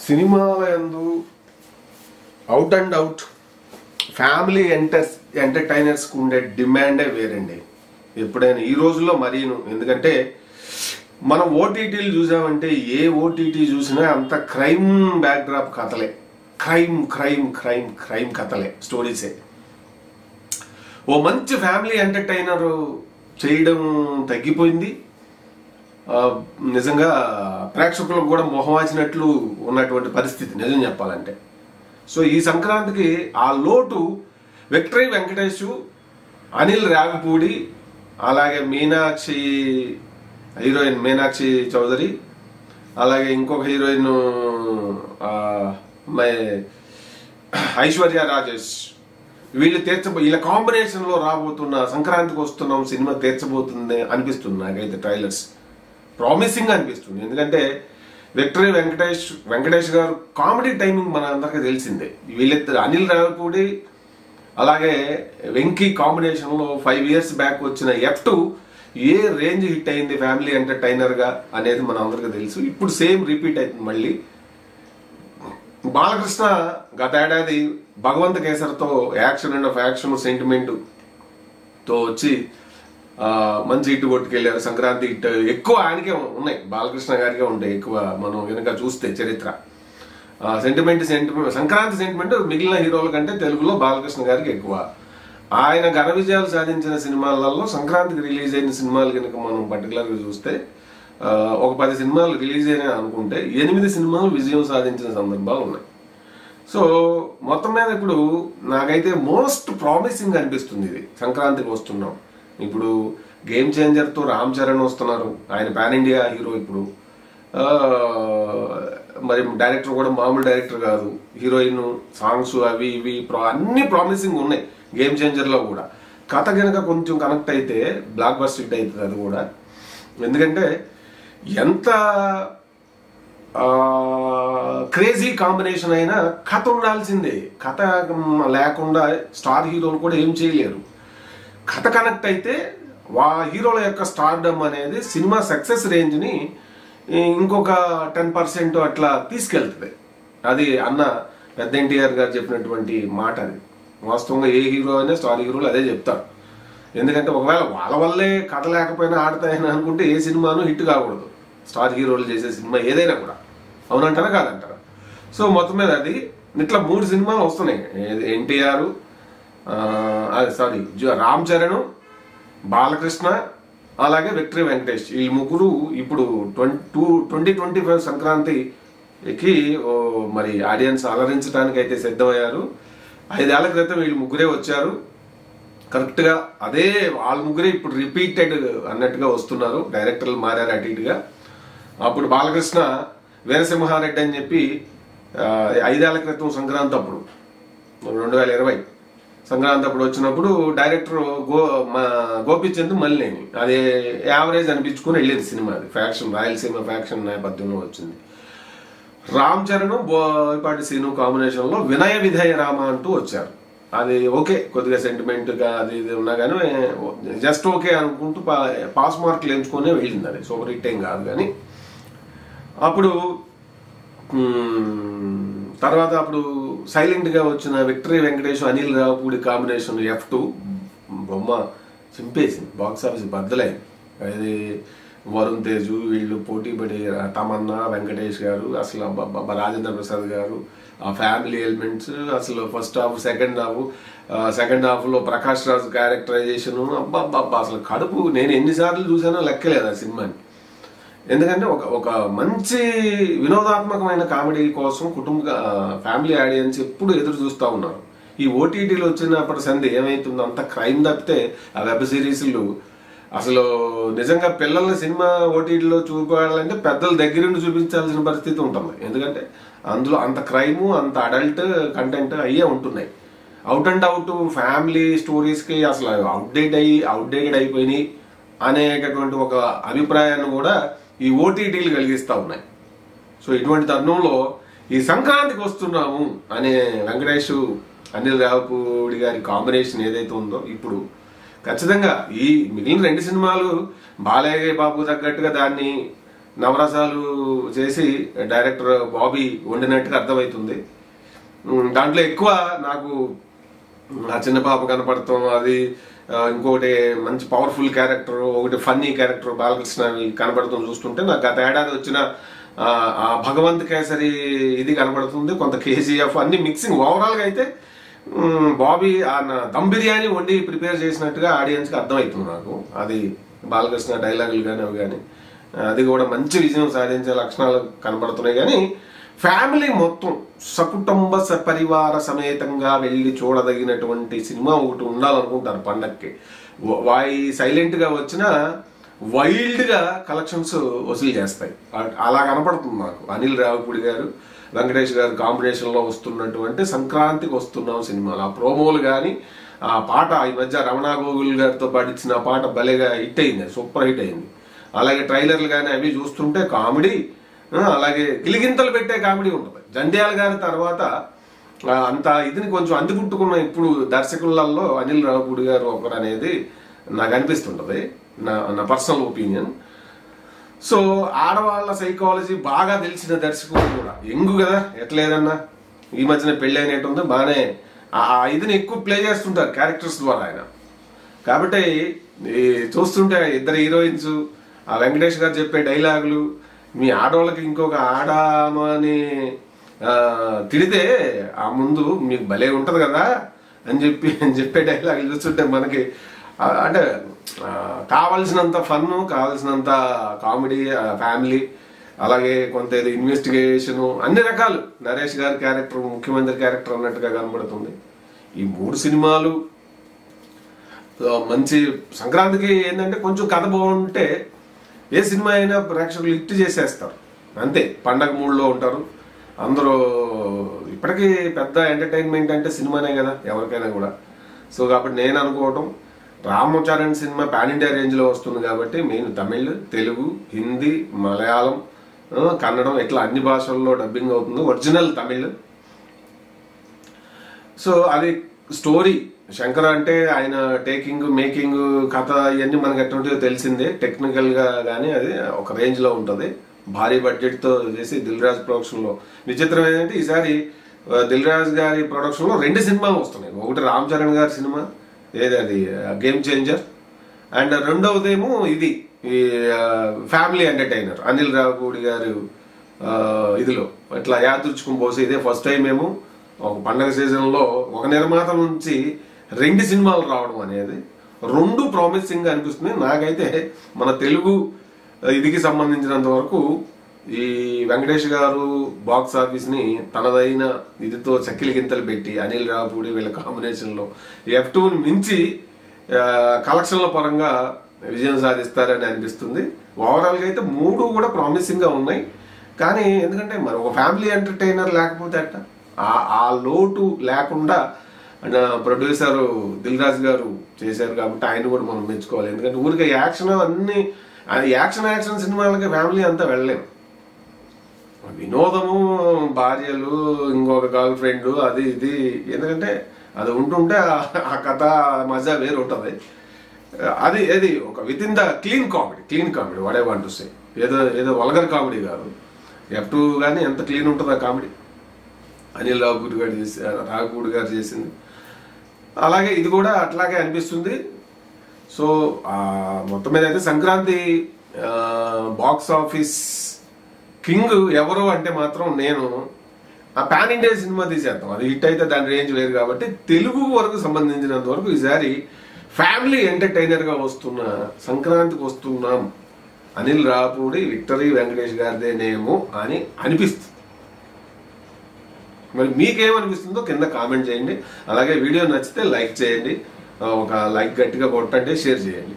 సినిమాల యందు out and out family ఎంటర్టైనర్స్కి ఉండే డిమాండే వేరండి. ఎప్పుడైనా ఈ రోజుల్లో మరీను. ఎందుకంటే మనం ఓటీటీలు చూసామంటే ఏ ఓటీటీ చూసినా అంత క్రైమ్ బ్యాక్డ్రాప్ కథలే, క్రైమ్ క్రైమ్ క్రైమ్ క్రైమ్ కథలే, స్టోరీసే. ఓ మంచి ఫ్యామిలీ ఎంటర్టైనర్ చేయడం తగ్గిపోయింది. నిజంగా ప్రేక్షకులకు కూడా మొహవాచినట్లు ఉన్నటువంటి పరిస్థితి నిజం చెప్పాలంటే. సో ఈ సంక్రాంతికి ఆ లోటు విక్టరీ వెంకటేష్, అనిల్ రావిపూడి, అలాగే హీరోయిన్ మీనాక్షి చౌదరి, అలాగే ఇంకొక హీరోయిన్ ఐశ్వర్య రాజేష్, వీళ్ళ కాంబినేషన్లో రాబోతున్న సంక్రాంతికి వస్తున్నాం సినిమా తీర్చబోతుంది అనిపిస్తుంది నాకైతే. ట్రైలర్స్ ప్రామిసింగ్ అనిపిస్తుంది. ఎందుకంటే విక్టరీ వెంకటేష్ గారు కామెడీ టైమింగ్ మన అందరికీ తెలిసిందే. వీళ్ళిద్దరు అనిల్ రావిపూడి అలాగే వెంకీ కాంబినేషన్లో 5 years బ్యాక్ వచ్చిన F2 ఏ రేంజ్ హిట్ అయింది ఫ్యామిలీ ఎంటర్టైనర్గా అనేది మన అందరికీ తెలుసు. ఇప్పుడు సేమ్ రిపీట్ అవుతుంది మళ్ళీ. బాలకృష్ణ గత ఏడాది భగవంత్ కేసరితో యాక్షన్ అండ్ ఆఫ్ యాక్షన్ సెంటిమెంట్తో వచ్చి మంచి హిట్ కొట్టుకెళ్ళారు. సంక్రాంతి హిట్ ఎక్కువ ఆయనకే ఉన్నాయి, బాలకృష్ణ గారికే ఉంటాయి ఎక్కువ. మనం కనుక చూస్తే చరిత్ర సెంటిమెంట్ సంక్రాంతి సెంటిమెంట్ మిగిలిన హీరోల కంటే తెలుగులో బాలకృష్ణ గారికి ఎక్కువ. ఆయన ఘన విజయాలు సాధించిన సినిమాలలో సంక్రాంతికి రిలీజ్ అయిన సినిమాలు కనుక మనం పర్టికులర్గా చూస్తే ఒక 10 సినిమాలు రిలీజ్ అయినాయి అనుకుంటే 8 సినిమాలు విజయం సాధించిన సందర్భాలు ఉన్నాయి. సో మొత్తం మీద ఇప్పుడు నాకైతే మోస్ట్ ప్రామిసింగ్ అనిపిస్తుంది ఇది. సంక్రాంతికి వస్తున్నాం, ఇప్పుడు గేమ్ చేంజర్తో రామ్ చరణ్ వస్తున్నారు, ఆయన పాన్ ఇండియా హీరో ఇప్పుడు. మరి డైరెక్టర్ కూడా మామూలు డైరెక్టర్ కాదు, హీరోయిన్, సాంగ్స్ అవి ఇవి అన్ని ప్రామిసింగ్ ఉన్నాయి గేమ్ చేంజర్లో కూడా. కథ కనుక కొంచెం కనెక్ట్ అయితే బ్లాక్ బస్టర్ హిట్ అవుతుంది అది కూడా. ఎందుకంటే ఎంత క్రేజీ కాంబినేషన్ అయినా కథ ఉండాల్సిందే. కథ లేకుండా స్టార్ హీరోలు కూడా ఏం చేయలేరు. కథ కనెక్ట్ అయితే హీరోల యొక్క స్టార్డమ్ అనేది సినిమా సక్సెస్ రేంజ్ని ఇంకొక 10% అట్లా తీసుకెళ్తుంది. అది అన్న పెద్ద ఎన్టీఆర్ గారు చెప్పినటువంటి మాట. అది వాస్తవంగా ఏ హీరో అయినా స్టార్ హీరోలు అదే చెప్తారు. ఎందుకంటే ఒకవేళ వాళ్ళ వల్లే కథ లేకపోయినా ఆడతాయని అనుకుంటే ఏ సినిమాను హిట్ కాకూడదు. స్టార్ హీరోలు చేసే సినిమా ఏదైనా కూడా. అవునంటారా కాదంటారా? సో మొత్తం మీద అది ఇట్లా 3 సినిమాలు వస్తున్నాయి. ఎన్టీఆర్, రామ్ చరణ్, బాలకృష్ణ, అలాగే విక్టరీ వెంకటేష్, ఈ ముగ్గురు ఇప్పుడు 2025 సంక్రాంతికి మరి ఆడియన్స్ అలరించడానికి అయితే సిద్ధమయ్యారు. 5 ఏళ్ల క్రితం వీళ్ళు ముగ్గురే వచ్చారు కరెక్ట్గా. అదే వాళ్ళ ముగ్గురే ఇప్పుడు రిపీటెడ్ అన్నట్టుగా వస్తున్నారు. డైరెక్టర్లు మారారు అటు ఇటుగా. అప్పుడు బాలకృష్ణ వీరసింహారెడ్డి అని చెప్పి 5 ఏళ్ల క్రితం సంక్రాంతి అప్పుడు 2020 సంక్రాంతి అప్పుడు వచ్చినప్పుడు డైరెక్టర్ గోపిచంద్ మల్లేని అది యావరేజ్ అనిపించుకుని వెళ్ళేది సినిమా. అది ఫ్యాక్షన్, రాయలసీమ ఫ్యాక్షన్ నేపథ్యంలో వచ్చింది. రామ్ చరణ్, బోయపాటి సీను కాంబినేషన్లో వినయ విధేయ రామ అంటూ వచ్చారు. అది ఓకే, కొద్దిగా సెంటిమెంట్గా అది ఇది ఉన్నా కానీ జస్ట్ ఓకే అనుకుంటూ పాస్ మార్కులు ఎంచుకునే వెళ్ళింది. అది సూపర్ హిట్ ఏం కాదు. కానీ అప్పుడు తర్వాత అప్పుడు సైలెంట్గా వచ్చిన victory Venkatesh, Anil Ravipudi combination F2 బొమ్మ చింపేసింది, బాక్స్ ఆఫీస్ బద్దలైంది. అది వరుణ్ తేజ్ వీళ్ళు పోటీపడి, తమన్నా, వెంకటేష్ గారు, అసలు రాజేంద్ర ప్రసాద్ గారు, ఆ ఫ్యామిలీ ఎలిమెంట్స్, అసలు ఫస్ట్ హాఫ్ సెకండ్ హాఫ్లో ప్రకాష్ రాజ్ క్యారెక్టరైజేషన్, అబ్బా అసలు కడుపు. నేను ఎన్నిసార్లు చూసానో లెక్కలేదు ఆ సినిమాని. ఎందుకంటే ఒక మంచి వినోదాత్మకమైన కామెడీ కోసం ఫ్యామిలీ ఆడియన్స్ ఎప్పుడు ఎదురు చూస్తూ ఉన్నారు. ఈ ఓటీటీలు వచ్చినప్పటి సంది ఏమైతుందో అంత క్రైమ్ తప్పితే ఆ వెబ్ సిరీస్లు అసలు నిజంగా పిల్లల్ని సినిమా ఓటీటీలో చూపాలంటే పెద్దల దగ్గరుండి చూపించాల్సిన పరిస్థితి ఉంటుంది. ఎందుకంటే అందులో అంత క్రైము, అంత అడల్ట్ కంటెంట్ అయ్యే ఉంటున్నాయి. అవుట్ అండ్ అవుట్ ఫ్యామిలీ స్టోరీస్కి అసలు అవుట్డేటెడ్ అయిపోయినాయి అనేటటువంటి ఒక అభిప్రాయాన్ని కూడా ఈ ఓటీటీలు కలిగిస్తూ ఉన్నాయి. సో ఇటువంటి తరుణంలో ఈ సంక్రాంతికి వస్తున్నాము అనే వెంకటేష్, అనిల్ రావుపూడి గారి కాంబినేషన్ ఏదైతే ఉందో ఇప్పుడు ఖచ్చితంగా ఈ మిగిలిన 2 సినిమాలు బాలయ్య బాబు తగ్గట్టుగా దాన్ని నవరసాలు చేసి డైరెక్టర్ బాబీ వండినట్టుగా అర్థమవుతుంది. దాంట్లో ఎక్కువ నాకు ఆ చిన్న పాప కనపడతాం, అది ఇంకోటి మంచి పవర్ఫుల్ క్యారెక్టర్, ఒకటి ఫన్నీ క్యారెక్టర్ బాలకృష్ణ కనపడతాం చూస్తుంటే నాకు గత ఏడాది వచ్చిన ఆ భగవంత్ కేసరి ఇది కనపడుతుంది, కొంత కేజీఎఫ్ అన్ని మిక్సింగ్. ఓవరాల్గా అయితే బాబీ ఆ దమ్ బిర్యానీ వండి ప్రిపేర్ చేసినట్టుగా ఆడియన్స్కి అర్థమవుతుంది నాకు. అది బాలకృష్ణ డైలాగులు కానీ అవి కానీ అది కూడా మంచి విజయం సాధించే లక్షణాలు కనబడుతున్నాయి. కానీ ఫ్యామిలీ మొత్తం సకుటుంబ సపరివార సమేతంగా వెళ్ళి చూడదగినటువంటి సినిమా ఒకటి ఉండాలనుకుంటారు పండక్కి. సైలెంట్గా వచ్చిన వైల్డ్గా కలెక్షన్స్ వసూలు చేస్తాయి. అలా కనపడుతుంది నాకు. అనిల్ రావిపూడి గారు వెంకటేష్ గారు కాంబినేషన్లో వస్తున్నటువంటి సంక్రాంతికి వస్తున్నాం సినిమాలు, ఆ ప్రోమోలు కానీ ఆ పాట ఈ మధ్య రమణ గోగుల్ గారితో పాటించిన పాట భలేగా హిట్ అయింది, సూపర్ హిట్ అయింది. అలాగే ట్రైలర్లు కానీ అవి చూస్తుంటే కామెడీ, అలాగే గిలిగింతలు పెట్టే కామెడీ ఉంటుంది. జంధ్యాల గారి తర్వాత అంత ఇదిని కొంచెం అందిపుట్టుకున్న ఇప్పుడు దర్శకులలో అనిల్ రావిపూడి గారు ఒకరు అనేది నాకు అనిపిస్తుంటది, నా పర్సనల్ ఒపీనియన్. సో ఆడవాళ్ళ సైకాలజీ బాగా తెలిసిన దర్శకుడు కూడా, ఎంగు కదా ఎట్లేదన్నా ఈ మధ్యన పెళ్లి అయినట్టుంది, బాగానే ఆ ఇదిని ఎక్కువ ప్లే చేస్తుంటారు క్యారెక్టర్స్ ద్వారా ఆయన. కాబట్టి చూస్తుంటే ఇద్దరు హీరోయిన్స్, ఆ వెంకటేష్ గారు చెప్పే డైలాగులు, మీ ఆడవాళ్ళకి ఇంకొక ఆడమని తిడితే ఆ ముందు మీకు భలే ఉంటది కదా అని చెప్పే డైలాగులు చూస్తుంటే మనకి అంటే కావలసినంత ఫన్, కావలసినంత కామెడీ, ఫ్యామిలీ, అలాగే కొంత ఏదో ఇన్వెస్టిగేషన్, అన్ని రకాలు. నరేష్ గారి క్యారెక్టర్ ముఖ్యమంత్రి క్యారెక్టర్ అన్నట్టుగా కనబడుతుంది. ఈ 3 సినిమాలు మంచి సంక్రాంతికి ఏంటంటే కొంచెం కథ బాగుంటే ఏ సినిమా అయినా ప్రేక్షకులు హిట్ చేసేస్తారు, అంతే. పండగ మూడ్లో ఉంటారు అందరూ. ఇప్పటికీ పెద్ద ఎంటర్టైన్మెంట్ అంటే సినిమానే కదా ఎవరికైనా కూడా. సో కాబట్టి నేను అనుకోవటం Ram Charan cinema pan India రేంజ్లో వస్తుంది కాబట్టి మెయిన్ తమిళ్, తెలుగు, హిందీ, మలయాళం, కన్నడం ఇట్లా అన్ని భాషల్లో డబ్బింగ్ అవుతుంది, ఒరిజినల్ తమిళ్. సో అది స్టోరీ శంకర్ అంటే ఆయన టేకింగ్, మేకింగ్, కథ ఇవన్నీ మనకి ఎటువంటిదో తెలిసిందే. టెక్నికల్గా కానీ అది ఒక రేంజ్లో ఉంటుంది. భారీ బడ్జెట్తో చేసి దిల్ రాజు ప్రొడక్షన్లో. విచిత్రం ఏంటంటే ఈసారి దిల్ రాజు గారి ప్రొడక్షన్లో 2 సినిమాలు వస్తున్నాయి. ఒకటి రామ్ చరణ్ గారి సినిమా, ఏది అది గేమ్ చేంజర్, అండ్ రెండవదేమో ఇది ఈ ఫ్యామిలీ ఎంటర్టైనర్ అనిల్ రావిపూడి గారు ఇదిలో ఇట్లా యాదృచ్ఛికం పోసి ఇదే ఫస్ట్ టైం ఏమో ఒక పండగ సీజన్లో ఒక నిర్మాత నుంచి 2 సినిమాలు రావడం అనేది 2 ప్రామిసింగ్ అనిపిస్తుంది నాకైతే. మన తెలుగు ఇదికి సంబంధించినంత వరకు ఈ వెంకటేష్ గారు బాక్స్ ఆఫీస్ ని తనదైన ఇదితో చక్కిలి గింతలు పెట్టి అనిల్ రావిపూడి వీళ్ళ కాంబినేషన్ లో F2ని మించి కలెక్షన్ల పరంగా విజయం సాధిస్తారని అనిపిస్తుంది. ఓవరాల్ గా అయితే 3 కూడా ప్రామిసింగ్ గా ఉన్నాయి. కానీ ఎందుకంటే మరి ఒక ఫ్యామిలీ ఎంటర్టైనర్ లేకపోతే అట్ట ఆ లోటు లేకుండా ప్రొడ్యూసర్ దిల్ రాజు గారు చేశారు కాబట్టి ఆయన కూడా మనం మెచ్చుకోవాలి. ఎందుకంటే ఊరికే యాక్షన్ అన్ని యాక్షన్ సినిమాలకి ఫ్యామిలీ అంతా వెళ్ళలేము. వినోదము, భార్యలు, ఇంకొక గర్ల్ ఫ్రెండ్, అది ఇది, ఎందుకంటే అది ఉంటుంటే ఆ కథ మజా వేరు ఉంటుంది. అది ఏది ఒక with in the clean comedy what I want to say. ఏదో వల్గర్ కామెడీ కాదు. F2 కానీ ఎంత క్లీన్ ఉంటుంది ఆ కామెడీ, అనిల్ రావిపూడి గారు చేసింది. అలాగే ఇది కూడా అట్లాగే అనిపిస్తుంది. సో మొత్తం మీద అయితే సంక్రాంతి బాక్స్ ఆఫీస్ కింగ్ ఎవరు అంటే మాత్రం నేను ఆ పాన్ ఇండియా సినిమా తీసేద్దాం, అది హిట్ అయితే దాని రేంజ్ వేరు. కాబట్టి తెలుగు వరకు సంబంధించినంత వరకు ఈసారి ఫ్యామిలీ ఎంటర్టైనర్ గా వస్తున్న సంక్రాంతికి వస్తున్నాం అనిల్ రావిపూడి, విక్టరీ వెంకటేష్ గారిదేనేమో అని అనిపిస్తుంది. మరి మీకేమనిపిస్తుందో కింద కామెంట్ చేయండి. అలాగే వీడియో నచ్చితే లైక్ చేయండి, ఒక లైక్ గట్టిగా కొట్టండి, షేర్ చేయండి.